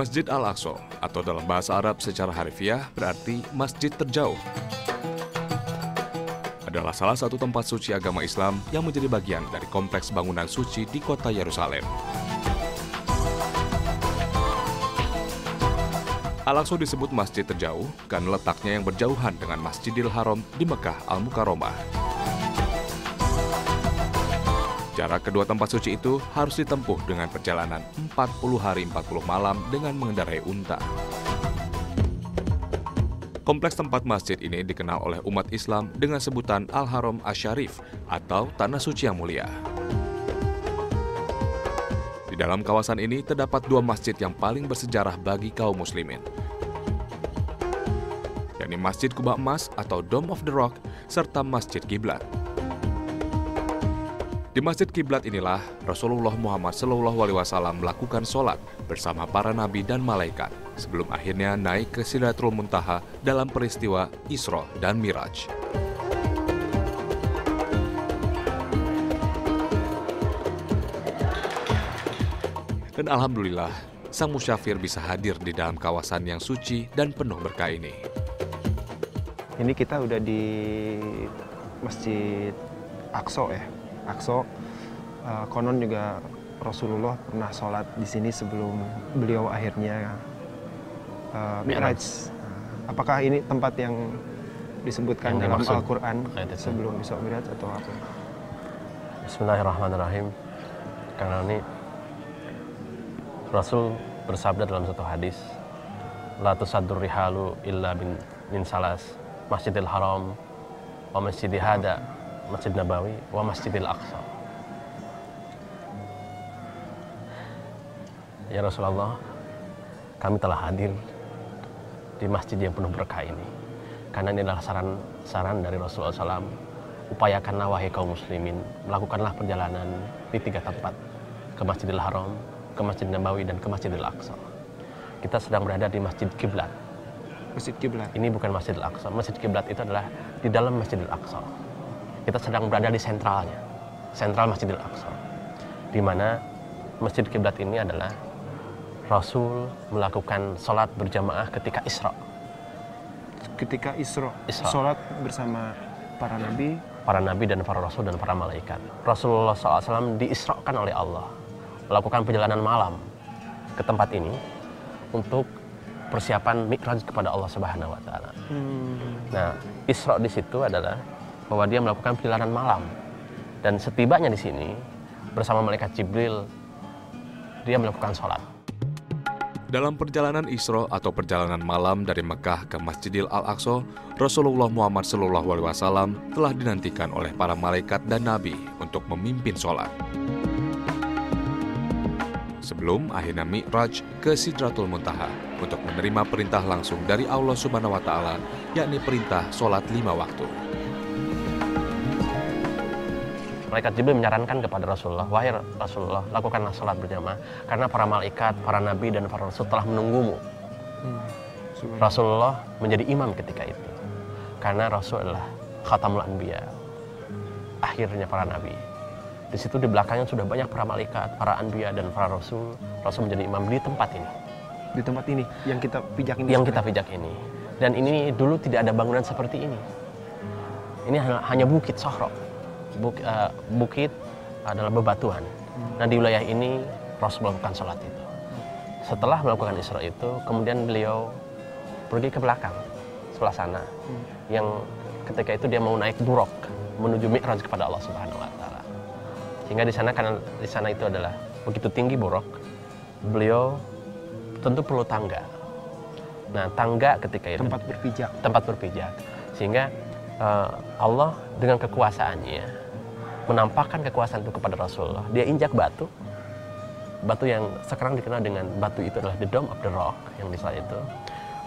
Masjid Al-Aqsa atau dalam bahasa Arab secara harfiah berarti masjid terjauh. Adalah salah satu tempat suci agama Islam yang menjadi bagian dari kompleks bangunan suci di kota Yerusalem. Al-Aqsa disebut masjid terjauh karena letaknya yang berjauhan dengan Masjidil Haram di Mekah Al-Mukarramah. Jarak kedua tempat suci itu harus ditempuh dengan perjalanan 40 hari 40 malam dengan mengendarai unta. Kompleks tempat masjid ini dikenal oleh umat Islam dengan sebutan Al-Haram Asy-Syarif atau Tanah Suci yang Mulia. Di dalam kawasan ini terdapat dua masjid yang paling bersejarah bagi kaum muslimin, yakni Masjid Kubah Emas atau Dome of the Rock serta Masjid Kiblat. Di Masjid Kiblat inilah Rasulullah Muhammad SAW melakukan sholat bersama para nabi dan malaikat sebelum akhirnya naik ke Sidratul Muntaha dalam peristiwa Isra dan Miraj. Dan alhamdulillah, sang musyafir bisa hadir di dalam kawasan yang suci dan penuh berkah ini. Ini kita udah di Masjid Aqsa ya. Aqsa, konon juga Rasulullah pernah sholat di sini sebelum beliau akhirnya Mi'raj. Apakah ini tempat yang disebutkan dalam Al-Quran sebelum Isra Mi'raj atau apa? Bismillahirrahmanirrahim. Karena ini Rasul bersabda dalam satu hadis, La tusaddur rihalu illa min salas, Masjidil Haram, wa Masjidil Hada, Masjid Nabawi, wa Masjidil Aqsa. Ya Rasulullah, kami telah hadir di masjid yang penuh berkah ini. Karena ini adalah saran dari Rasulullah SAW. Upayakanlah wahai kaum muslimin, melakukanlah perjalanan di 3 tempat. Ke Masjidil Haram, ke Masjid Nabawi, dan ke Masjidil Aqsa. Kita sedang berada di Masjid Kiblat. Masjid Kiblat? Ini bukan Masjidil Aqsa. Masjid Kiblat itu adalah di dalam Masjidil Aqsa. Kita sedang berada di sentralnya, sentral Masjidil Aqsa, di mana Masjid Kiblat ini adalah Rasul melakukan sholat berjamaah ketika Isra. Ketika Isra. Sholat bersama para nabi dan para rasul dan para malaikat. Rasulullah SAW diisrakan oleh Allah, melakukan perjalanan malam ke tempat ini untuk persiapan Mi'raj kepada Allah Subhanahu Wa Taala. Nah, Isra di situ adalah bahwa dia melakukan perjalanan malam, dan setibanya di sini bersama malaikat Jibril dia melakukan sholat. Dalam perjalanan Isra atau perjalanan malam dari Mekah ke Masjidil Al-Aqsa, Rasulullah Muhammad SAW telah dinantikan oleh para malaikat dan nabi untuk memimpin sholat. Sebelum akhirnya Mi'raj ke Sidratul Muntaha untuk menerima perintah langsung dari Allah Subhanahu Wa Taala, yakni perintah sholat 5 waktu. Malaikat Jibril menyarankan kepada Rasulullah, wahai Rasulullah, lakukanlah sholat berjamaah, karena para malaikat, para nabi, dan para rasul telah menunggumu. Rasulullah menjadi imam ketika itu, karena Rasul adalah Khatamul Anbiya, akhirnya para nabi. Di situ di belakangnya sudah banyak para malaikat, para anbiya, dan para rasul. Rasul menjadi imam di tempat ini. Di tempat ini yang kita pijak ini. Yang kita pijak ini. Dan ini dulu tidak ada bangunan seperti ini. Ini hanya bukit Sohro. Bukit adalah bebatuan. Nah, di wilayah ini Rasul melakukan sholat itu. Setelah melakukan Isra itu, kemudian beliau pergi ke belakang sebelah sana, yang ketika itu dia mau naik buraq menuju Mi'raj kepada Allah Subhanahu Wa Taala. Sehingga di sana, karena di sana itu adalah begitu tinggi buraq, beliau tentu perlu tangga. Nah, tangga ketika itu tempat berpijak. Sehingga Allah dengan kekuasaannya menampakkan kekuasaan itu kepada Rasulullah. Dia injak batu yang sekarang dikenal dengan batu itu adalah the Dome of the Rock, yang di saat itu.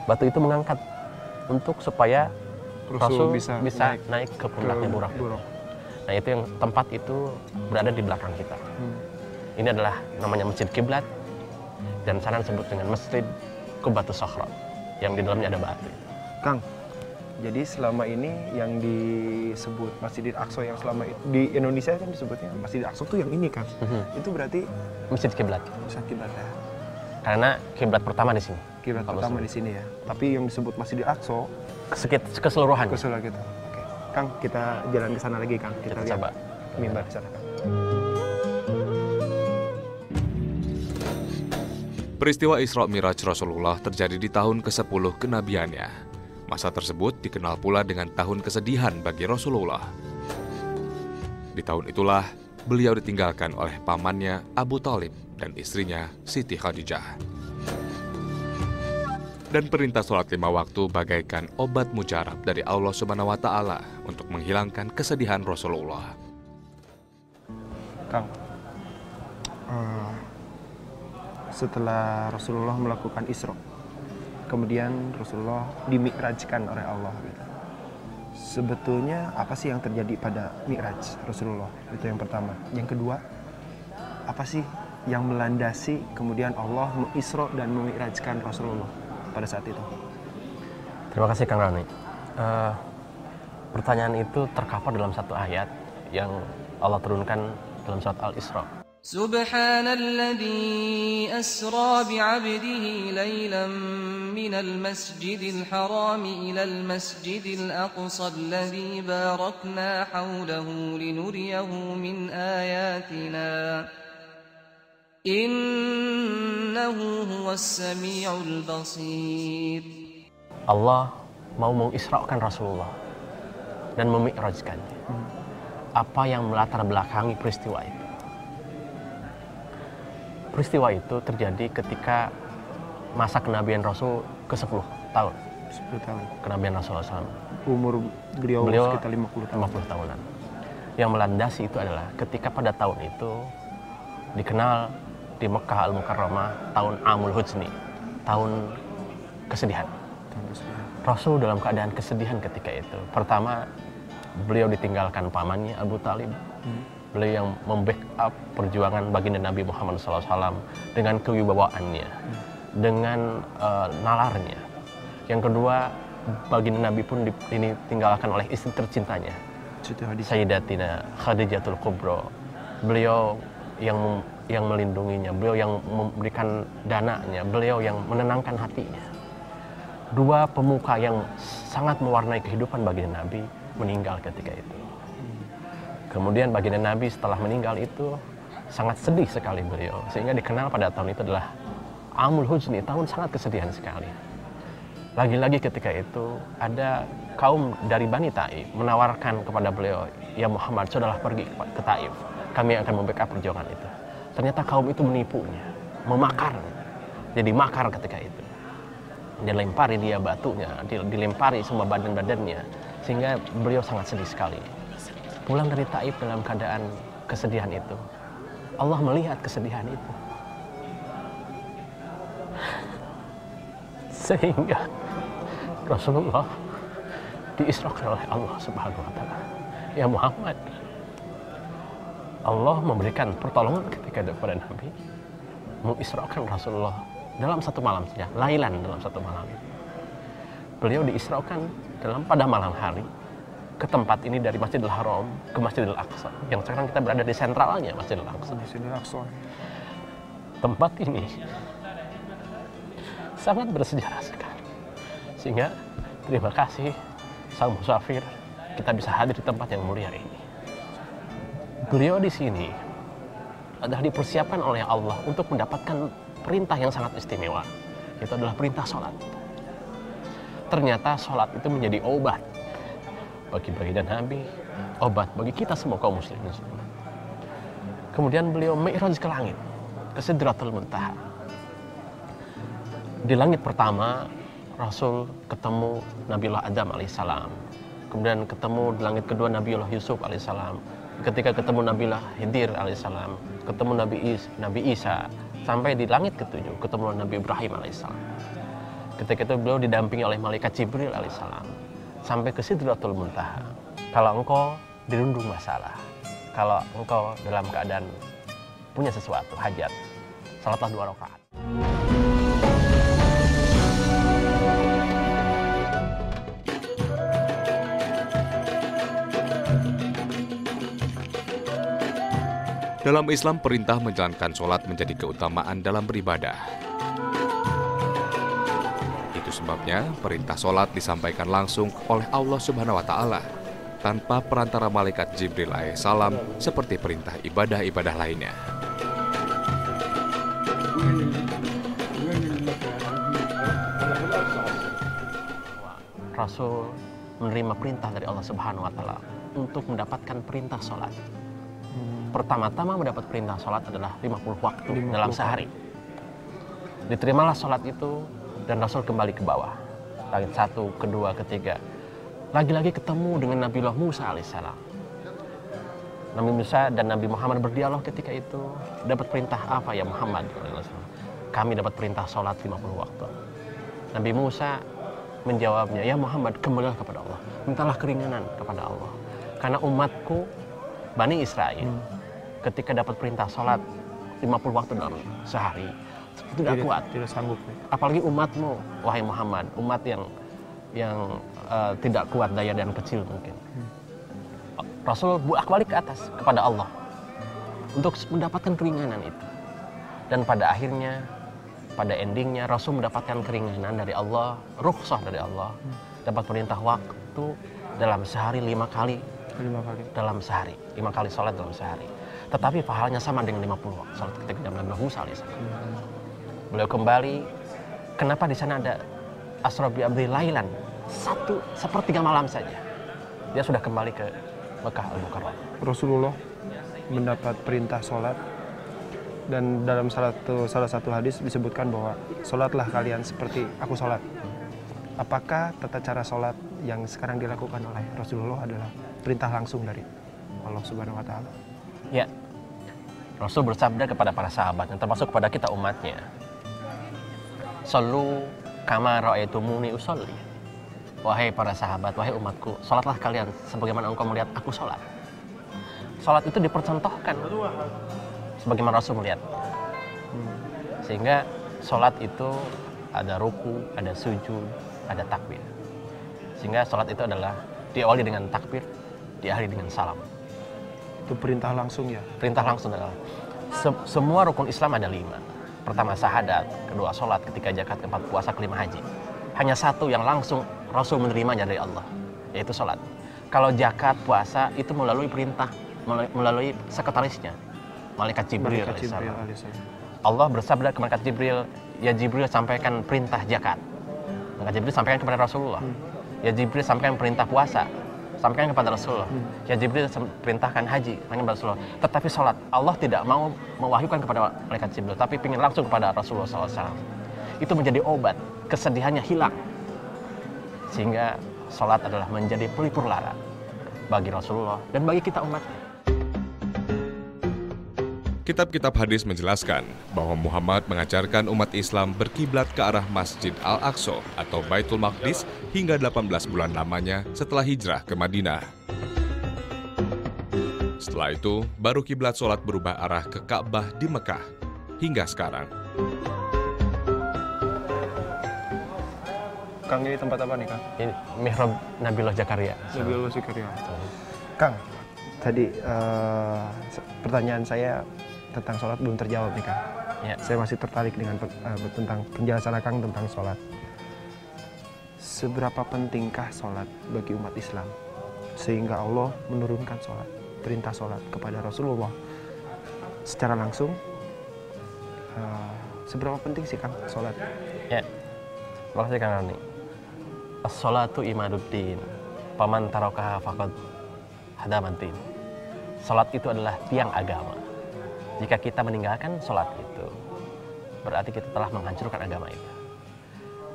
Batu itu mengangkat untuk supaya Rasul bisa naik ke pundaknya buraq. Nah, itu yang tempat itu berada di belakang kita. Ini adalah namanya Masjid Kiblat, dan sana disebut dengan Masjid Qubatus Sokhra, yang di dalamnya ada batu. Kang, jadi selama ini yang disebut Masjidil Aqsa yang selama di Indonesia kan disebutnya Masjidil Aqsa tuh yang ini kan. Itu berarti Masjid Kiblat. Masjid Kiblat ya. Karena kiblat pertama di sini. Kiblat Kalau pertama Muslim. di sini ya. Tapi yang disebut Masjidil Aqsa Keseluruhan. kesulah gitu. Oke. Kang, kita jalan ke sana lagi, Kang. Kita lihat coba. mimbar di sana, Kang. Peristiwa Isra Miraj Rasulullah terjadi di tahun ke-10 kenabiannya. Masa tersebut dikenal pula dengan tahun kesedihan bagi Rasulullah. Di tahun itulah beliau ditinggalkan oleh pamannya Abu Thalib dan istrinya Siti Khadijah. Dan perintah sholat 5 waktu bagaikan obat mujarab dari Allah Subhanahu wa Ta'ala untuk menghilangkan kesedihan Rasulullah. Kang, setelah Rasulullah melakukan Isra, kemudian Rasulullah dimi'rajkan oleh Allah. Gitu. Sebetulnya apa sih yang terjadi pada Mi'raj Rasulullah? Itu yang pertama. Yang kedua, apa sih yang melandasi kemudian Allah mengisra dan memi'rajkan Rasulullah pada saat itu? Terima kasih Kang Rani. Pertanyaan itu terkapar dalam satu ayat yang Allah turunkan dalam surat Al-Isra. Subhanalladzi asra bi'abdihi laylan minal masjidil harami ilal masjidil aqsa alladzi barakna hawlahu linuriyahu min ayatina. Innahu huwas sami'ul basir. Allah mau mengisrakan Rasulullah dan memi'rajkannya. Apa yang melatar belakangi peristiwa itu? Peristiwa itu terjadi ketika masa kenabian Rasul ke-10 tahun. 10 tahun. Kenabian Rasulullah SAW. Umur beliau sekitar 50 tahun. 50 tahunan. Yang melandasi itu adalah ketika pada tahun itu dikenal di Mekah Al-Mukarramah tahun Amul Huzni, tahun kesedihan. Rasul dalam keadaan kesedihan ketika itu. Pertama, beliau ditinggalkan pamannya Abu Thalib. Beliau yang membackup perjuangan baginda Nabi Muhammad SAW dengan kewibawaannya, dengan nalarnya. Yang kedua, baginda Nabi pun ditinggalkan oleh istri tercintanya, Sayyidatina Khadijatul Kubra. Beliau yang melindunginya, beliau yang memberikan dananya, beliau yang menenangkan hatinya. Dua pemuka yang sangat mewarnai kehidupan baginda Nabi meninggal ketika itu. Kemudian baginda Nabi setelah meninggal itu sangat sedih sekali beliau, sehingga dikenal pada tahun itu adalah Amul Huzni, tahun sangat kesedihan sekali. Lagi-lagi ketika itu ada kaum dari Bani Taif menawarkan kepada beliau, "Ya Muhammad, sudahlah pergi ke Taif, kami akan membackup perjuangan itu." Ternyata kaum itu menipunya, memakar, jadi makar ketika itu. Dilempari dia batunya, dilempari semua badan-badannya, sehingga beliau sangat sedih sekali. Pulang dari Taif dalam keadaan kesedihan itu. Allah melihat kesedihan itu. Sehingga Rasulullah diisrakan oleh Allah Subhanahu wa Ta'ala. Ya Muhammad, Allah memberikan pertolongan ketika kepada Nabi, mengisrakan Rasulullah dalam satu malam saja, lailan dalam satu malam. Beliau diisrakan pada malam hari ke tempat ini dari Masjidil Haram ke Masjidil Aqsa, yang sekarang kita berada di sentralnya Masjidil Aqsa. Tempat ini sangat bersejarah sekali, sehingga terima kasih sang musafir kita bisa hadir di tempat yang mulia ini. Beliau di sini adalah dipersiapkan oleh Allah untuk mendapatkan perintah yang sangat istimewa, itu adalah perintah sholat. Ternyata sholat itu menjadi obat bagi baginda Nabi, obat bagi kita semua kaum muslimin. Kemudian beliau mi'raj ke langit, ke Sidratul Muntaha. Di langit pertama, Rasul ketemu Nabiullah Adam alaihissalam. Kemudian ketemu di langit kedua Nabiullah Yusuf alaihissalam. Ketika ketemu Nabiullah Khidir alaihissalam, ketemu Nabi Isa, sampai di langit ketujuh ketemu Nabi Ibrahim alaihissalam. Ketika itu beliau didampingi oleh malaikat Jibril alaihissalam sampai ke Sidratul Muntaha. Kalau engkau dirundung masalah, kalau engkau dalam keadaan punya sesuatu hajat, salatlah 2 rakaat. Dalam Islam, perintah menjalankan sholat menjadi keutamaan dalam beribadah. sebabnya perintah sholat disampaikan langsung oleh Allah Subhanahu wa Ta'ala tanpa perantara malaikat Jibril alaihissalam seperti perintah ibadah-ibadah lainnya. Rasul menerima perintah dari Allah Subhanahu wa Ta'ala untuk mendapatkan perintah sholat. Pertama-tama mendapat perintah sholat adalah 50 waktu dalam sehari. Diterimalah sholat itu dan Rasul kembali ke bawah. Langit 1, kedua, ketiga. Lagi-lagi ketemu dengan Nabiullah Musa alaihissalam. Nabi Musa dan Nabi Muhammad berdialog ketika itu. Dapat perintah apa ya Muhammad? Kami dapat perintah sholat 50 waktu. Nabi Musa menjawabnya, ya Muhammad, kembalilah kepada Allah. Mintalah keringanan kepada Allah. Karena umatku, Bani Israel, ketika dapat perintah sholat 50 waktu dalam sehari, tidak kuat. Tidak sanggup. Apalagi umatmu, wahai Muhammad, umat yang tidak kuat daya dan kecil mungkin. Rasul bolak-balik ke atas kepada Allah untuk mendapatkan keringanan itu. Dan pada akhirnya, pada endingnya Rasul mendapatkan keringanan dari Allah, rukhsah dari Allah, dapat perintah waktu dalam sehari 5 kali. 5 kali. Dalam sehari, 5 kali sholat dalam sehari. Tetapi pahalanya sama dengan 50 waktu sholat ketika zaman Nabi Musa alaihissalam. Beliau kembali, kenapa di sana ada Asra bi abdi lailan, 1/3 malam saja. Dia sudah kembali ke Mekah Al-Mukarramah. Rasulullah mendapat perintah sholat, dan dalam salah satu hadis disebutkan bahwa sholatlah kalian seperti aku sholat. Apakah tata cara sholat yang sekarang dilakukan oleh Rasulullah adalah perintah langsung dari Allah Subhanahu wa Ta'ala? Ya, Rasul bersabda kepada para sahabat, yang termasuk kepada kita umatnya, "Shallu kama ra'aitumuni usolli." Wahai para sahabat, wahai umatku, sholatlah kalian sebagaimana engkau melihat aku sholat. Sholat itu dipercontohkan sebagaimana Rasul melihat. Sehingga sholat itu ada ruku, ada sujud, ada takbir. Sehingga sholat itu adalah diawali dengan takbir, diakhiri dengan salam. Itu perintah langsung ya? Perintah langsung adalah semua rukun Islam ada 5. Pertama syahadat, kedua sholat, ketiga zakat, keempat puasa, kelima haji. Hanya satu yang langsung Rasul menerimanya dari Allah, yaitu sholat. Kalau zakat, puasa itu melalui perintah, melalui sekretarisnya, Malaikat Jibril alaihissalam. Allah bersabda ke Malaikat Jibril, ya Jibril sampaikan perintah zakat. Malaikat Jibril sampaikan kepada Rasulullah. Ya Jibril sampaikan perintah puasa, sampaikan kepada Rasulullah. Ya Jibril perintahkan haji, sampaikan kepada Rasulullah. Tetapi sholat, Allah tidak mau mewahyukan kepada Malaikat Jibril, tapi ingin langsung kepada Rasulullah SAW. Itu menjadi obat, kesedihannya hilang. Sehingga sholat adalah menjadi pelipur lara bagi Rasulullah dan bagi kita umatnya. Kitab-kitab hadis menjelaskan bahwa Muhammad mengajarkan umat Islam berkiblat ke arah Masjid Al-Aqsa atau Baitul Maqdis hingga 18 bulan lamanya setelah hijrah ke Madinah. Setelah itu, baru kiblat sholat berubah arah ke Ka'bah di Mekah hingga sekarang. Kang, ini tempat apa nih, Kang? Ini Mihrab Nabiullah Zakaria. Nabiullah Zakaria. Kang, tadi pertanyaan saya tentang sholat belum terjawab nih, Kang. Ya. Saya masih tertarik dengan tentang penjelasan Kang tentang sholat. Seberapa pentingkah sholat bagi umat Islam sehingga Allah menurunkan sholat, perintah sholat kepada Rasulullah secara langsung? Seberapa penting sih, Kang, sholat? Ya, makasih Kang Rani. As-sholatu imaduddin, paman tarokaha faqad hadamantin. Sholat itu adalah tiang agama. Jika kita meninggalkan sholat itu, berarti kita telah menghancurkan agama itu.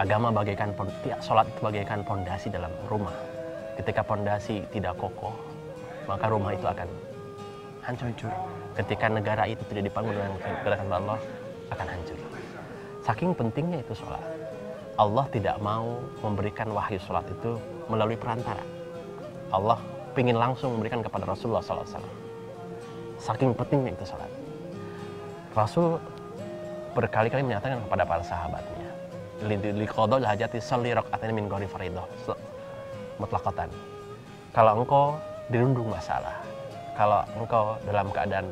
Agama bagaikan sholat itu bagaikan pondasi dalam rumah. Ketika pondasi tidak kokoh, maka rumah itu akan hancur. Ketika negara itu tidak dibangun dengan gerakan Allah, akan hancur. Saking pentingnya itu sholat, Allah tidak mau memberikan wahyu sholat itu melalui perantara. Allah ingin langsung memberikan kepada Rasulullah SAW. Saking pentingnya itu sholat. Rasul berkali-kali menyatakan kepada para sahabatnya, liqadul hajati sholli raka'atain min ghairi fardhah mutlaqatan. Kalau engkau dirundung masalah, kalau engkau dalam keadaan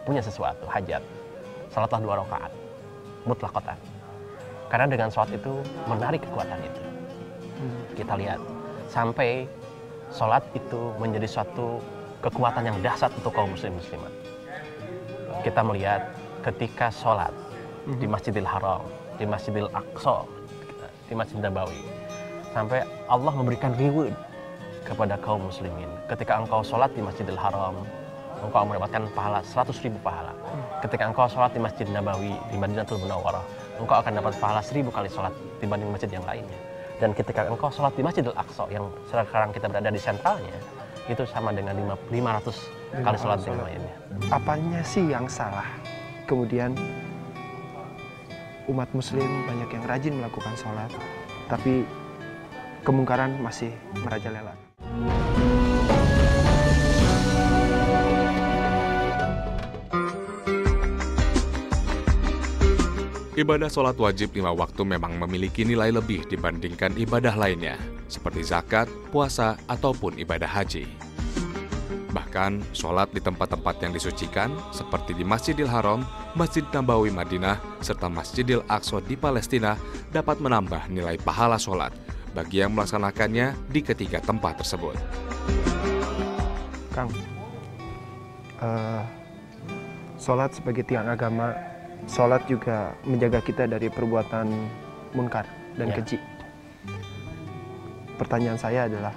punya sesuatu hajat, salatlah 2 rakaat mutlaqatan, Karena dengan sholat itu menarik kekuatan itu. Kita lihat sampai sholat itu menjadi suatu kekuatan yang dahsyat untuk kaum muslimat. Kita melihat ketika sholat di Masjidil Haram, di Masjidil Aqsa, di Masjid Nabawi, sampai Allah memberikan reward kepada kaum muslimin. Ketika engkau sholat di Masjidil Haram, engkau mendapatkan pahala 100.000 pahala. Ketika engkau sholat di Masjid Nabawi, di Madinatul Munawwarah, engkau akan dapat pahala 1000 kali sholat dibanding masjid yang lainnya. Dan ketika engkau sholat di Masjidil Aqsa, yang sekarang kita berada di sentralnya, itu sama dengan 500 kali sholat yang lainnya. Apanya sih yang salah? Kemudian umat muslim banyak yang rajin melakukan sholat, tapi kemungkaran masih merajalela. Ibadah sholat wajib 5 waktu memang memiliki nilai lebih dibandingkan ibadah lainnya, seperti zakat, puasa, ataupun ibadah haji. Bahkan, sholat di tempat-tempat yang disucikan, seperti di Masjidil Haram, Masjid Nabawi Madinah, serta Masjidil Aqsa di Palestina, dapat menambah nilai pahala sholat bagi yang melaksanakannya di ketiga tempat tersebut. Kang, sholat sebagai tiang agama, sholat juga menjaga kita dari perbuatan munkar dan keji. Pertanyaan saya adalah,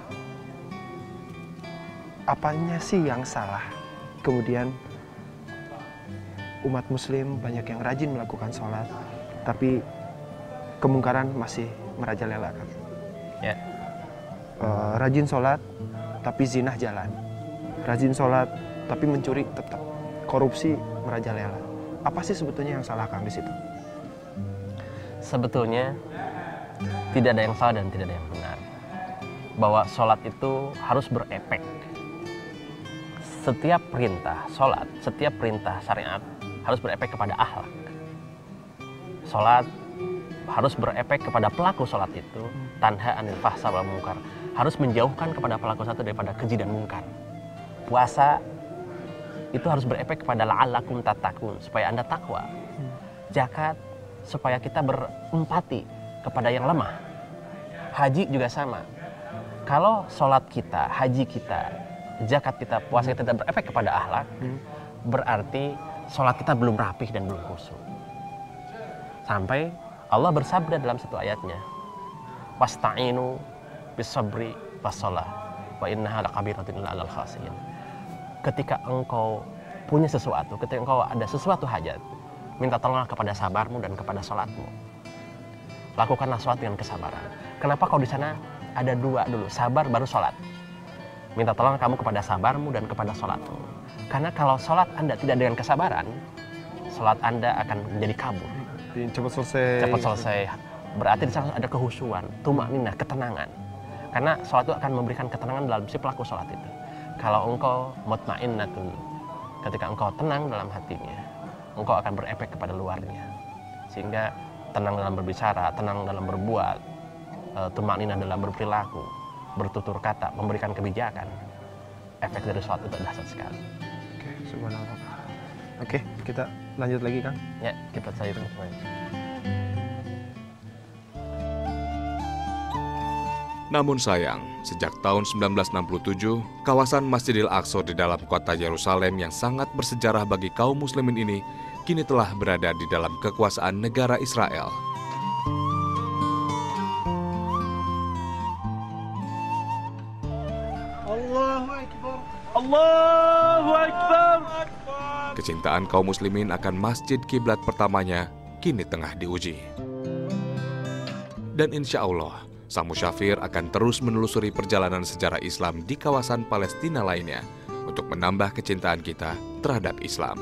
apanya sih yang salah? Kemudian umat muslim banyak yang rajin melakukan sholat, tapi kemungkaran masih merajalela, kan? Ya. Rajin sholat, tapi zinah jalan. Rajin sholat, tapi mencuri tetap. Korupsi merajalela. Apa sih sebetulnya yang salah, Kang, di situ? Sebetulnya tidak ada yang salah dan tidak ada yang benar. Bahwa sholat itu harus berefek. Setiap perintah sholat, setiap perintah syariat harus berefek kepada akhlak. Sholat harus berefek kepada pelaku sholat itu, tanha anil fahsya wal munkar, harus menjauhkan kepada pelaku satu daripada keji dan mungkar. Puasa itu harus berefek kepada la'allakum tattaqun, supaya Anda takwa. Zakat supaya kita berempati kepada yang lemah. Haji juga sama. Kalau sholat kita, haji kita, zakat kita, puasa kita tidak berefek kepada akhlak, berarti sholat kita belum rapih dan belum khusyuk. Sampai Allah bersabda dalam satu ayatnya, wasta'inu bis-sabri was-shalah wa innaha lakabiratun illa 'alal khashiyin. Ketika engkau punya sesuatu, ketika engkau ada sesuatu hajat, minta tolonglah kepada sabarmu dan kepada sholatmu. Lakukanlah sholat dengan kesabaran. Kenapa kau di sana ada dua dulu, sabar baru sholat? Minta tolong kamu kepada sabarmu dan kepada sholatmu. Karena kalau sholat Anda tidak dengan kesabaran, sholat Anda akan menjadi kabur. Cepat selesai. Cepat selesai. Berarti di sana ada kehusuan, tumakninah, ketenangan. Karena sholat itu akan memberikan ketenangan dalam si pelaku sholat itu. Kalau engkau mutmainnatun, ketika engkau tenang dalam hatinya, engkau akan berefek kepada luarnya. Sehingga tenang dalam berbicara, tenang dalam berbuat, tumakninah dalam berperilaku, bertutur kata, memberikan kebijakan. Efek dari sholat itu dahsyat sekali. Oke, subhanallah. Oke, kita lanjut lagi, Kang. Ya, kita cari teman-teman. Namun sayang, sejak tahun 1967, kawasan Masjidil Aqsa di dalam kota Yerusalem yang sangat bersejarah bagi kaum muslimin ini kini telah berada di dalam kekuasaan negara Israel. Allahu Akbar. Allahu Akbar. Kecintaan kaum muslimin akan masjid kiblat pertamanya kini tengah diuji. Dan insya Allah, Sang Musyafir akan terus menelusuri perjalanan sejarah Islam di kawasan Palestina lainnya untuk menambah kecintaan kita terhadap Islam.